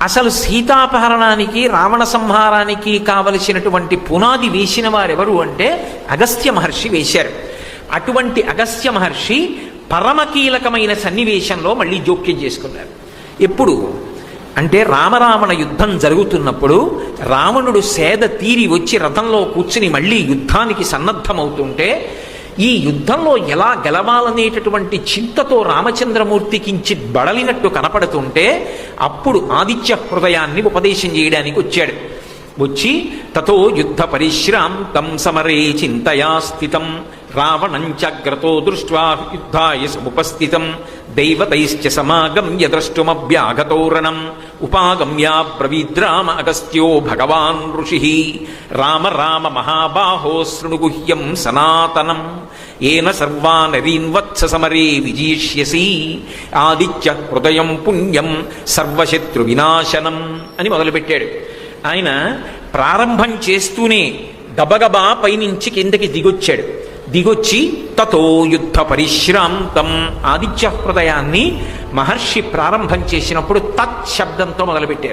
అసలు సీతాపహరణానికి రావణ సంహారానికి కావలసినటువంటి పునాది వేసిన వారెవరు అంటే అగస్త్య మహర్షి వేశారు. అటువంటి అగస్త్య మహర్షి పరమకీలకమైన సన్నివేశంలో మళ్ళీ జోక్యం చేసుకున్నారు. ఎప్పుడు అంటే రామరావణ యుద్ధం జరుగుతున్నప్పుడు రావణుడు సేద తీరి వచ్చి రథంలో కూర్చుని మళ్ళీ యుద్ధానికి సన్నద్ధమవుతుంటే ఈ యుద్ధంలో ఎలా గెలవాలనేటటువంటి చింతతో రామచంద్రమూర్తి కించిత్ బడలినట్టు కనపడుతుంటే అప్పుడు ఆదిత్య హృదయాన్ని ఉపదేశం చేయడానికి వచ్చాడు. వచ్చి తతో యుద్ధ పరిశ్రాంతం సమరే చింతయా స్థితం రావణంచగ్రతో దృష్ట్వా యుద్ధాయ సముపస్థితం దైవతైశ్చ సమాగమ్య ద్రష్టుమభ్యాగతోరణం ఉపాగమ్య బ్రవీద్రామ అగస్త్యో భగవాన్ ఋషి రామ రామ మహాబాహో శృణుగుహ్యం సనాతనం ఏన సర్వానరీన్ వత్స సమరే విజయిష్యసి ఆదిత్య హృదయం పుణ్యం సర్వశత్రు వినాశనం అని మొదలుపెట్టాడు. ఆయన ప్రారంభం చేస్తూనే గబగబా పైనుంచి కిందకి దిగొచ్చాడు. దిగొచ్చి తతో యుద్ధ పరిశ్రాంతం ఆదిత్య హృదయాన్ని మహర్షి ప్రారంభం చేసినప్పుడు తత్ శబ్దంతో మొదలుపెట్టారు.